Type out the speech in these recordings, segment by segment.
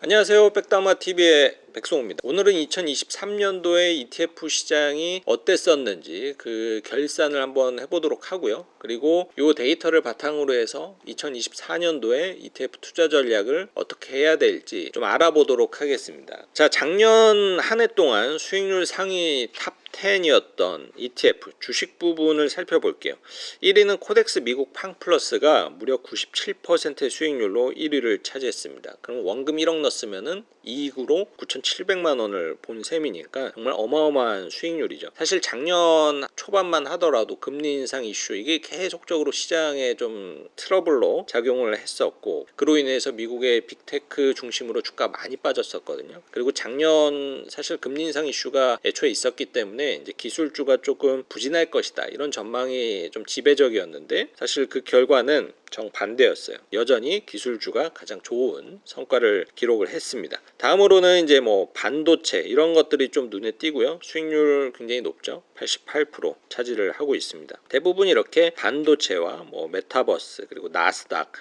안녕하세요. 백다마TV의 백송호입니다. 오늘은 2023년도에 ETF 시장이 어땠었는지 그 결산을 한번 해보도록 하고요. 그리고 이 데이터를 바탕으로 해서 2024년도에 ETF 투자 전략을 어떻게 해야 될지 좀 알아보도록 하겠습니다. 자, 작년 한 해 동안 수익률 상위 탑 10이었던 ETF 주식 부분을 살펴볼게요. 1위는 코덱스 미국 팡플러스가 무려 97%의 수익률로 1위를 차지했습니다. 그럼 원금 1억 넣었으면은 이익으로 9,700만 원을 본 셈이니까 정말 어마어마한 수익률이죠. 사실 작년 초반만 하더라도 금리 인상 이슈 이게 계속적으로 시장에 좀 트러블로 작용을 했었고, 그로 인해서 미국의 빅테크 중심으로 주가 많이 빠졌었거든요. 그리고 작년 사실 금리 인상 이슈가 애초에 있었기 때문에 이제 기술주가 조금 부진할 것이다 이런 전망이 좀 지배적이었는데, 사실 그 결과는 정반대였어요. 여전히 기술주가 가장 좋은 성과를 기록을 했습니다. 다음으로는 이제 뭐 반도체 이런 것들이 좀 눈에 띄고요. 수익률 굉장히 높죠. 88% 차지를 하고 있습니다. 대부분 이렇게 반도체와 뭐 메타버스 그리고 나스닥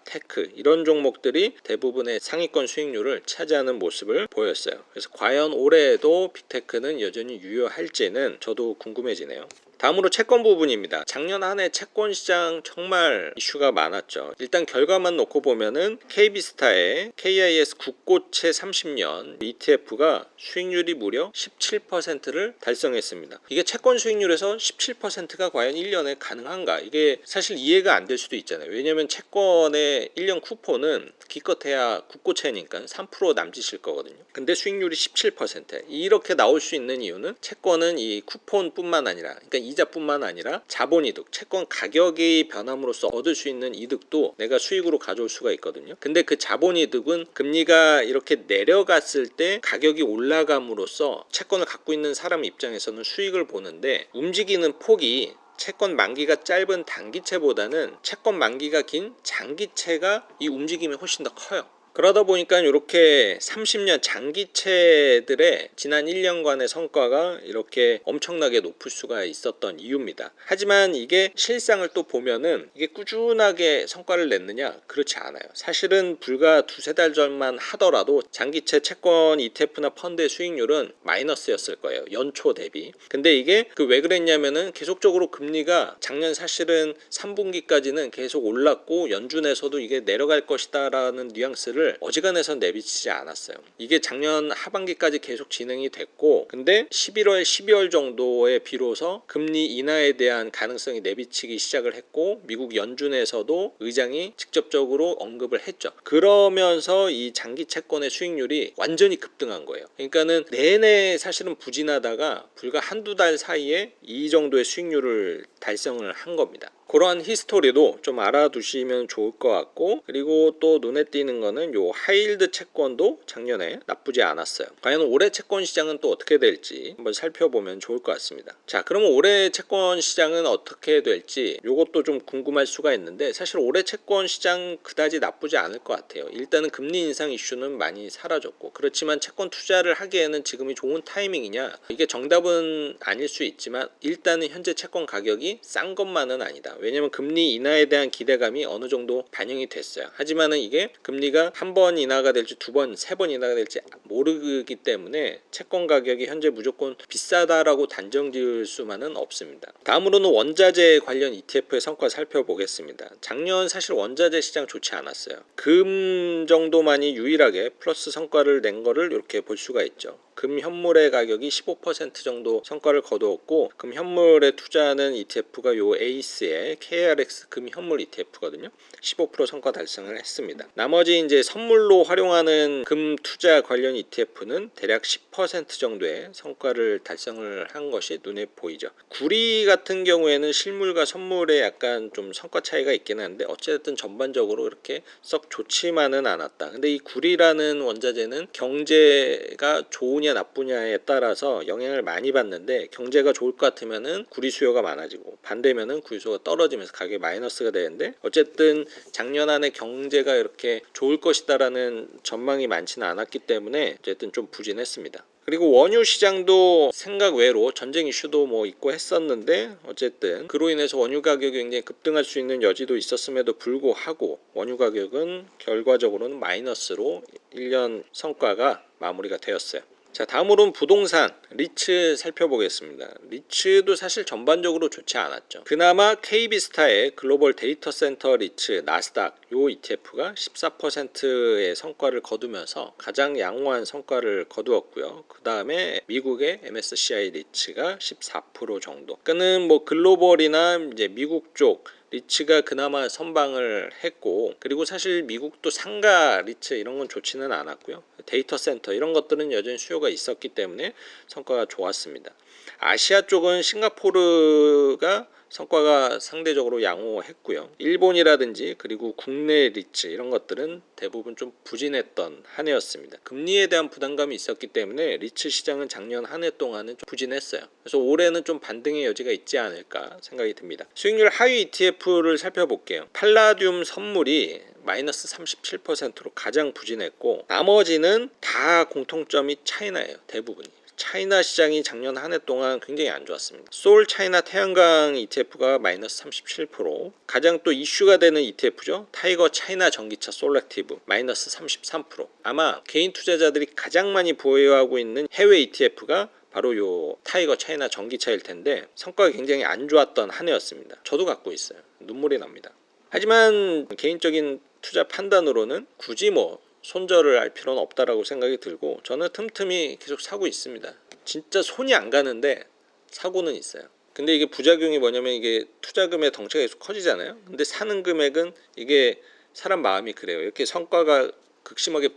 테크 이런 종목들이 대부분의 상위권 수익률을 차지하는 모습을 보였어요. 그래서 과연 올해에도 빅테크는 여전히 유효할지는 저도 궁금해지네요. 다음으로 채권 부분입니다. 작년 한 해 채권 시장 정말 이슈가 많았죠. 일단 결과만 놓고 보면은 KB스타의 KIS 국고채 30년 ETF가 수익률이 무려 17%를 달성했습니다. 이게 채권 수익률에서 17%가 과연 1년에 가능한가? 이게 사실 이해가 안 될 수도 있잖아요. 왜냐면 채권의 1년 쿠폰은 기껏해야 국고채니까 3% 남짓일 거거든요. 근데 수익률이 17%. 이렇게 나올 수 있는 이유는 채권은 이 쿠폰뿐만 아니라, 그러니까 이자뿐만 아니라 자본이득, 채권 가격이 변함으로써 얻을 수 있는 이득도 내가 수익으로 가져올 수가 있거든요. 근데 그 자본이득은 금리가 이렇게 내려갔을 때 가격이 올라감으로써 채권을 갖고 있는 사람 입장에서는 수익을 보는데, 움직이는 폭이 채권 만기가 짧은 단기채보다는 채권 만기가 긴 장기채가 이 움직임이 훨씬 더 커요. 그러다 보니까 이렇게 30년 장기채들의 지난 1년간의 성과가 이렇게 엄청나게 높을 수가 있었던 이유입니다. 하지만 이게 실상을 또 보면은 이게 꾸준하게 성과를 냈느냐? 그렇지 않아요. 사실은 불과 두세 달 전만 하더라도 장기채 채권 ETF나 펀드의 수익률은 마이너스였을 거예요. 연초 대비. 근데 이게 왜 그랬냐면은 계속적으로 금리가 작년 사실은 3분기까지는 계속 올랐고 연준에서도 이게 내려갈 것이다 라는 뉘앙스를 어지간해서 내비치지 않았어요. 이게 작년 하반기까지 계속 진행이 됐고, 근데 11월, 12월 정도에 비로소 금리 인하에 대한 가능성이 내비치기 시작을 했고, 미국 연준에서도 의장이 직접적으로 언급을 했죠. 그러면서 이 장기 채권의 수익률이 완전히 급등한 거예요. 그러니까는 내내 사실은 부진하다가 불과 한두 달 사이에 이 정도의 수익률을 달성을 한 겁니다. 그러한 히스토리도 좀 알아두시면 좋을 것 같고, 그리고 또 눈에 띄는 거는 요 하이힐드 채권도 작년에 나쁘지 않았어요. 과연 올해 채권 시장은 또 어떻게 될지 한번 살펴보면 좋을 것 같습니다. 자, 그러면 올해 채권 시장은 어떻게 될지 요것도 좀 궁금할 수가 있는데, 사실 올해 채권 시장 그다지 나쁘지 않을 것 같아요. 일단은 금리 인상 이슈는 많이 사라졌고, 그렇지만 채권 투자를 하기에는 지금이 좋은 타이밍이냐? 이게 정답은 아닐 수 있지만 일단은 현재 채권 가격이 싼 것만은 아니다. 왜냐면 금리 인하에 대한 기대감이 어느 정도 반영이 됐어요. 하지만은 이게 금리가 한 번 인하가 될지 두 번, 세 번 인하가 될지 모르기 때문에 채권 가격이 현재 무조건 비싸다라고 단정 지을 수만은 없습니다. 다음으로는 원자재 관련 ETF의 성과 살펴보겠습니다. 작년 사실 원자재 시장 좋지 않았어요. 금 정도만이 유일하게 플러스 성과를 낸 거를 이렇게 볼 수가 있죠. 금 현물의 가격이 15% 정도 성과를 거두었고, 금 현물에 투자하는 ETF가 요 에이스의 KRX 금 현물 ETF거든요. 15% 성과 달성을 했습니다. 나머지 이제 선물로 활용하는 금 투자 관련 ETF는 대략 10% 정도의 성과를 달성을 한 것이 눈에 보이죠. 구리 같은 경우에는 실물과 선물에 약간 좀 성과 차이가 있긴 한데, 어쨌든 전반적으로 이렇게 썩 좋지만은 않았다. 근데 이 구리라는 원자재는 경제가 좋으냐 나쁘냐에 따라서 영향을 많이 받는데, 경제가 좋을 것 같으면은 구리 수요가 많아지고, 반대면은 구리 수요가 떨어지면서 가격이 마이너스가 되는데, 어쨌든 작년 안에 경제가 이렇게 좋을 것이다라는 전망이 많지는 않았기 때문에 어쨌든 좀 부진했습니다. 그리고 원유 시장도 생각 외로 전쟁 이슈도 뭐 있고 했었는데 어쨌든 그로 인해서 원유 가격이 굉장히 급등할 수 있는 여지도 있었음에도 불구하고 원유 가격은 결과적으로는 마이너스로 1년 성과가 마무리가 되었어요. 자, 다음으로는 부동산 리츠 살펴보겠습니다. 리츠도 사실 전반적으로 좋지 않았죠. 그나마 KB스타의 글로벌 데이터 센터 리츠 나스닥 요 ETF가 14%의 성과를 거두면서 가장 양호한 성과를 거두었고요. 그 다음에 미국의 MSCI 리츠가 14% 정도. 그는 뭐 글로벌이나 이제 미국 쪽 리츠가 그나마 선방을 했고, 그리고 사실 미국도 상가 리츠 이런 건 좋지는 않았고요. 데이터 센터 이런 것들은 여전히 수요가 있었기 때문에 성과가 좋았습니다. 아시아 쪽은 싱가포르가 성과가 상대적으로 양호했고요. 일본이라든지 그리고 국내 리츠 이런 것들은 대부분 좀 부진했던 한 해였습니다. 금리에 대한 부담감이 있었기 때문에 리츠 시장은 작년 한 해 동안은 좀 부진했어요. 그래서 올해는 좀 반등의 여지가 있지 않을까 생각이 듭니다. 수익률 하위 ETF를 살펴볼게요. 팔라듐 선물이 마이너스 37%로 가장 부진했고, 나머지는 다 공통점이 차이나예요. 대부분이. 차이나 시장이 작년 한 해 동안 굉장히 안 좋았습니다. 소울 차이나 태양광 ETF가 마이너스 37%, 가장 또 이슈가 되는 ETF죠. 타이거 차이나 전기차 솔렉티브 마이너스 33%. 아마 개인 투자자들이 가장 많이 보유하고 있는 해외 ETF가 바로 요 타이거 차이나 전기차일 텐데 성과가 굉장히 안 좋았던 한 해였습니다. 저도 갖고 있어요. 눈물이 납니다. 하지만 개인적인 투자 판단으로는 굳이 뭐 손절을 할 필요는 없다라고 생각이 들고, 저는 틈틈이 계속 사고 있습니다. 진짜 손이 안 가는데 사고는 있어요. 근데 이게 부작용이 뭐냐면 이게 투자금의 덩치가 계속 커지잖아요. 근데 사는 금액은 이게 사람 마음이 그래요. 이렇게 성과가 극심하게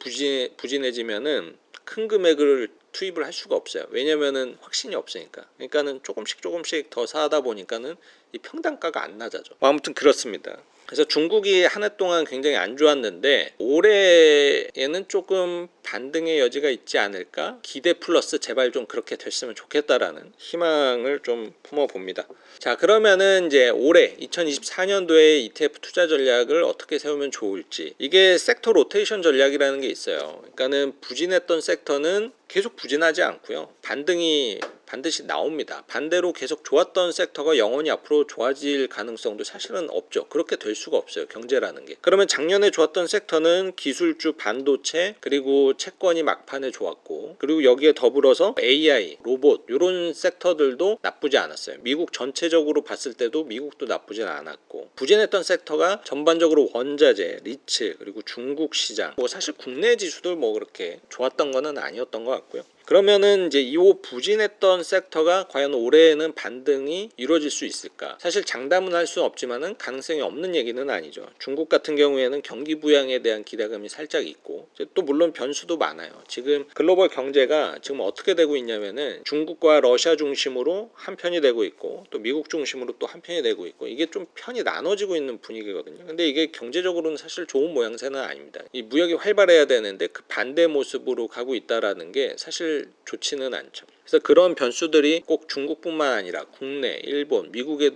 부진해지면은 큰 금액을 투입을 할 수가 없어요. 왜냐면은 확신이 없으니까. 그러니까는 조금씩 더 사다 보니까는 이 평단가가 안 낮아져. 아무튼 그렇습니다. 그래서 중국이 한 해 동안 굉장히 안 좋았는데 올해에는 조금 반등의 여지가 있지 않을까? 기대 플러스 제발 좀 그렇게 됐으면 좋겠다라는 희망을 좀 품어봅니다. 자, 그러면은 이제 올해 2024년도에 ETF 투자 전략을 어떻게 세우면 좋을지, 이게 섹터 로테이션 전략이라는 게 있어요. 그러니까는 부진했던 섹터는 계속 부진하지 않고요. 반등이 반드시 나옵니다. 반대로 계속 좋았던 섹터가 영원히 앞으로 좋아질 가능성도 사실은 없죠. 그렇게 될 수가 없어요. 경제라는 게. 그러면 작년에 좋았던 섹터는 기술주, 반도체, 그리고 채권이 막판에 좋았고, 그리고 여기에 더불어서 AI, 로봇 이런 섹터들도 나쁘지 않았어요. 미국 전체적으로 봤을 때도 미국도 나쁘진 않았고, 부진했던 섹터가 전반적으로 원자재, 리츠, 그리고 중국 시장, 뭐 사실 국내 지수들 뭐 그렇게 좋았던 거는 아니었던 것 같고요. 그러면은 이제 이 부진했던 섹터가 과연 올해에는 반등이 이루어질 수 있을까? 사실 장담은 할 수는 없지만은 가능성이 없는 얘기는 아니죠. 중국 같은 경우에는 경기 부양에 대한 기대감이 살짝 있고, 또 물론 변수도 많아요. 지금 글로벌 경제가 지금 어떻게 되고 있냐면은 중국과 러시아 중심으로 한 편이 되고 있고, 또 미국 중심으로 또 한 편이 되고 있고, 이게 좀 편이 나눠지고 있는 분위기거든요. 근데 이게 경제적으로는 사실 좋은 모양새는 아닙니다. 이 무역이 활발해야 되는데 그 반대 모습으로 가고 있다라는 게 사실 좋지는 않죠. 그래서 그런 변수들이 꼭 중국뿐만 아니라 국내, 일본, 미국의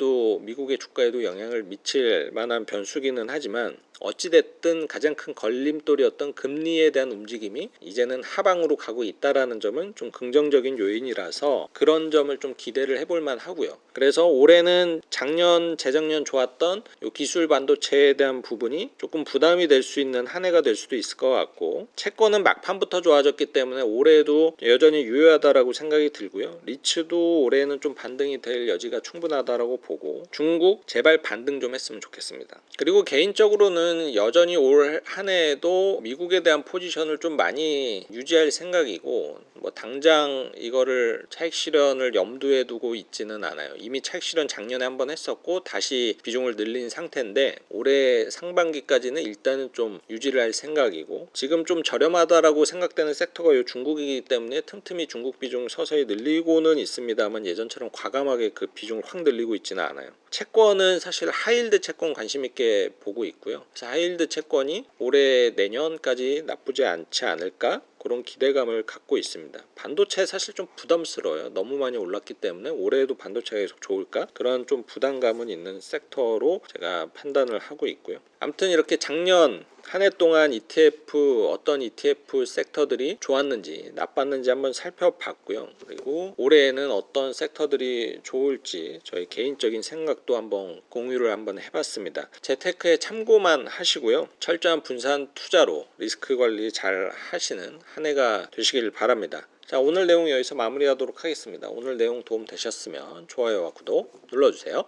주가에도 영향을 미칠 만한 변수기는 하지만, 어찌됐든 가장 큰 걸림돌이었던 금리에 대한 움직임이 이제는 하방으로 가고 있다라는 점은 좀 긍정적인 요인이라서 그런 점을 좀 기대를 해볼 만하고요. 그래서 올해는 작년, 재작년 좋았던 요 기술 반도체에 대한 부분이 조금 부담이 될 수 있는 한 해가 될 수도 있을 것 같고, 채권은 막판부터 좋아졌기 때문에 올해도 여전히 유효하다라고 생각이 들고요. 리츠도 올해는 좀 반등이 될 여지가 충분하다라고 보고, 중국 제발 반등 좀 했으면 좋겠습니다. 그리고 개인적으로는 여전히 올 한 해에도 미국에 대한 포지션을 좀 많이 유지할 생각이고, 뭐 당장 이거를 차익 실현을 염두에 두고 있지는 않아요. 이미 차익 실현 작년에 한번 했었고 다시 비중을 늘린 상태인데, 올해 상반기까지는 일단은 좀 유지를 할 생각이고, 지금 좀 저렴하다라고 생각되는 섹터가 요 중국이기 때문에 틈틈이 중국 비중 서서히 늘리고는 있습니다만 예전처럼 과감하게 그 비중을 확 늘리고 있지는 않아요. 채권은 사실 하이힐드 채권 관심 있게 보고 있고요. 그래서 하이힐드 채권이 올해 내년까지 나쁘지 않지 않을까? 그런 기대감을 갖고 있습니다. 반도체 사실 좀 부담스러워요. 너무 많이 올랐기 때문에 올해에도 반도체가 계속 좋을까? 그런 좀 부담감은 있는 섹터로 제가 판단을 하고 있고요. 아무튼 이렇게 작년 한 해 동안 ETF 어떤 ETF 섹터들이 좋았는지 나빴는지 한번 살펴봤고요. 그리고 올해에는 어떤 섹터들이 좋을지 저희 개인적인 생각도 한번 공유를 한번 해봤습니다. 재테크에 참고만 하시고요. 철저한 분산 투자로 리스크 관리 잘 하시는 한 해가 되시길 바랍니다. 자, 오늘 내용 여기서 마무리하도록 하겠습니다. 오늘 내용 도움 되셨으면 좋아요와 구독 눌러주세요.